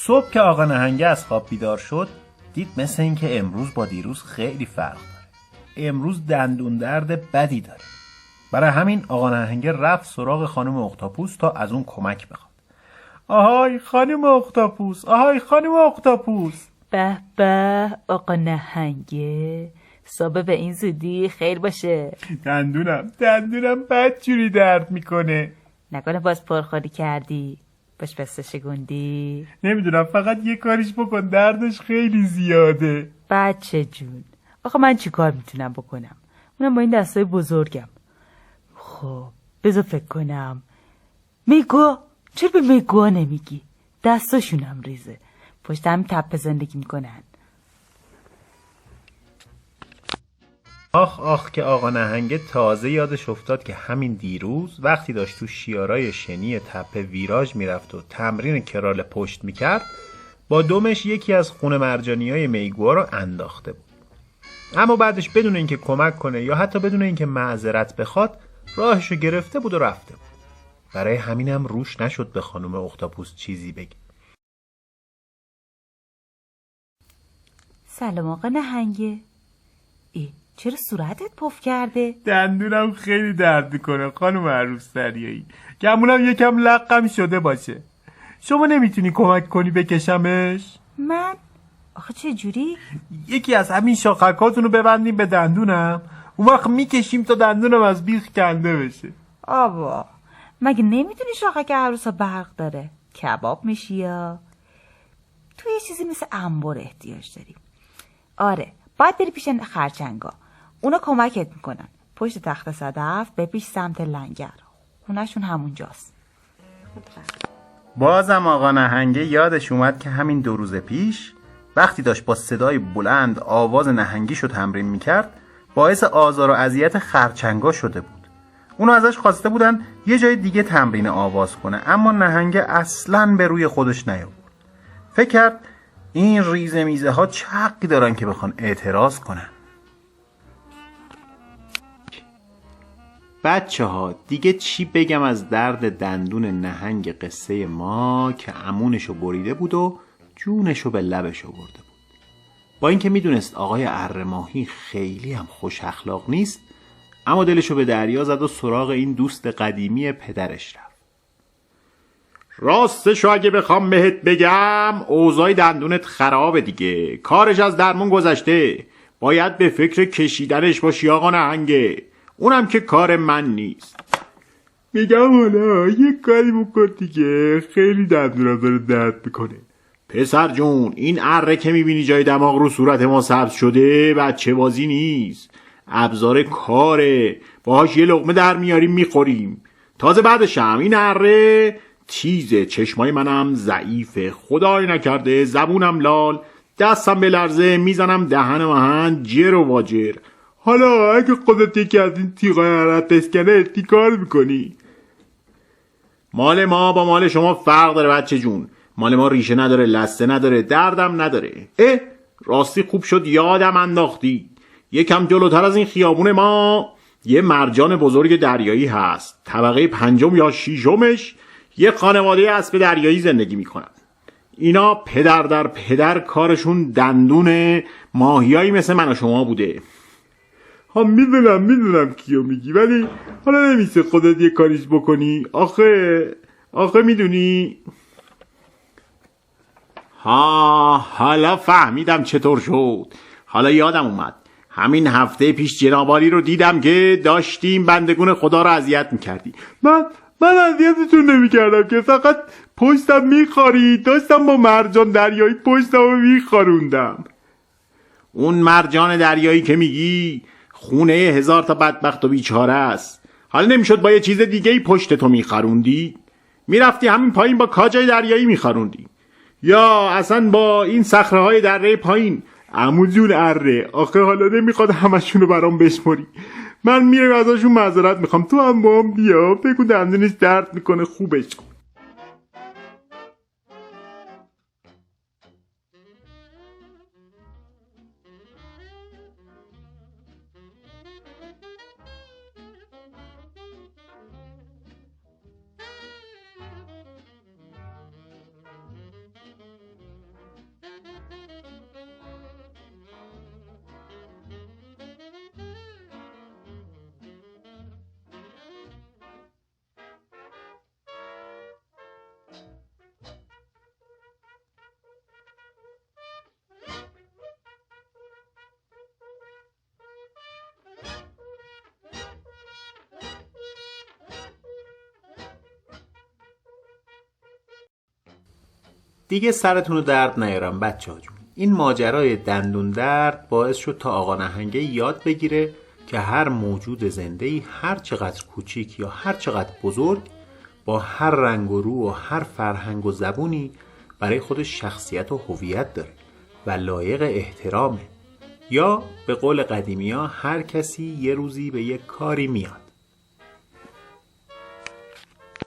صبح که آقا نهنگه از خواب بیدار شد دید مثل این که امروز با دیروز خیلی فرق داره. امروز دندون درد بدی داره. برای همین آقا نهنگه رفت سراغ خانم اختاپوس تا از اون کمک بخواد. آهای خانم اختاپوس، آهای خانم اختاپوس. به به آقا نهنگه، صبح به این زودی خیر باشه. دندونم بدجوری درد میکنه. نکنه باز پرخوری کردی؟ باش بسته شگوندی؟ نمیدونم، فقط یه کاریش بکن، دردش خیلی زیاده. بچه جون، آخه من چی کار میتونم بکنم؟ اونم با این دستای بزرگم. خب بذار فکر کنم. میگو، چرا به میگو نمیگی؟ دستاشونم ریزه، پشت هم تپه زندگی میکنن. آخ که آقا نهنگه تازه یادش افتاد که همین دیروز وقتی داشت تو شیارای شنی تپه ویراژ میرفت و تمرین کرال پشت میکرد با دمش یکی از خون مرجانیای میگوها رو انداخته بود. اما بعدش بدون اینکه کمک کنه یا حتی بدون اینکه معذرت بخواد راهشو گرفته بود و رفته بود. برای همینم روش نشد به خانم اختاپوس چیزی بگه. سلام آقا نهنگه. چرا صورتت پف کرده؟ دندونم خیلی درد میکنه خانم عروس دریایی. گمونم یکم لقم شده باشه. شما نمیتونی کمک کنی بکشمش؟ من؟ آخه چه جوری؟ یکی از همین شاخکاتون رو ببندیم به دندونم، اون وقت میکشیم تا دندونم از بیخ کنده بشه. آبا مگه نمیدونی شاخک عروسا برق داره؟ کباب میشی یا؟ تو یه چیزی مثل انبر احتیاج داری. آره باید بری پیش خرچنگا، اونا کمکت میکنن. پشت تخت صدف بپیش سمت لنگر، خونهشون همونجاست. بازم آقا نهنگه یادش اومد که همین 2 روز پیش وقتی داشت با صدای بلند آواز نهنگیشو تمرین میکرد باعث آزار و اذیت خرچنگا شده بود. اونا ازش خواسته بودن یه جای دیگه تمرین آواز کنه، اما نهنگه اصلاً به روی خودش نیاورد. فکر کرد این ریزه میزه ها چه حقی دارن که بخوان اعتراض کنن. بچه ها دیگه چی بگم از درد دندون نهنگ قصه ما که عمونشو بریده بود و جونشو به لبشو برده بود. با اینکه میدونست آقای اره‌ماهی خیلی هم خوش اخلاق نیست، اما دلشو به دریا زد و سراغ این دوست قدیمی پدرش رفت. راستشو اگه بخوام بهت بگم اوضاع دندونت خرابه دیگه، کارش از درمون گذشته، باید به فکر کشیدنش باشی آقا نهنگه، اونم که کار من نیست. میگم حالا یه کاری بکن دیگه، خیلی دندونم داره درد میکنه. پسر جون این اره که میبینی جای دماغ رو صورت ما سبز شده بچه بازی نیست، ابزار کاره، باهاش یه لقمه در میاریم میخوریم. تازه بعدش هم این اره تیزه، چشمای منم ضعیفه، خدای نکرده زبونم لال، دستم به لرزه میزنم دهن مهن جر و واجر. حالا اگه خودت یکی از این تیغای عرب بسکنه چی کار میکنی؟ مال ما با مال شما فرق داره بچه جون، مال ما ریشه نداره، لسته نداره، دردم نداره. راستی خوب شد یادم انداختی، یکم جلوتر از این خیابون ما یه مرجان بزرگ دریایی هست، طبقه 5 یا 6 یه خانواده اسب دریایی زندگی میکنن. اینا پدر در پدر کارشون دندون ماهیایی مثل من و شما بوده. ها میدونم کیو میگی، ولی حالا نمیشه خودت یه کاریش بکنی؟ آخه میدونی. حالا فهمیدم چطور شد، حالا یادم اومد. همین هفته پیش جنابالی رو دیدم که داشتیم بندگون خدا رو اذیت میکردی. من اذیتتون نمیکردم که، فقط پشتم میخارید، داشتم با مرجان دریایی پشتم رو میخاروندم. اون مرجان دریایی که میگی خونه 1000 تا بدبخت و بیچاره است. حالا نمیشد با یه چیز دیگه ای پشت تو میخاروندی؟ میرفتی همین پایین با کاجای دریایی میخاروندی، یا اصلا با این صخره‌های دره پایین. عمو جون اره، آخه حالا نمیخواد همشون رو برام بشماری، من میرم ازشون معذرت میخوام، تو هم با هم بیا بگو دندونش درد میکنه خوبش کن. دیگه سرتون رو درد نیارم بچه ها جون. این ماجرای دندون درد باعث شد تا آقا نهنگه یاد بگیره که هر موجود زنده‌ای هر چقدر کوچیک یا هر چقدر بزرگ با هر رنگ و رو و هر فرهنگ و زبونی برای خودش شخصیت و هویت داره و لایق احترامه. یا به قول قدیمی ها هر کسی یه روزی به یک کاری میاد.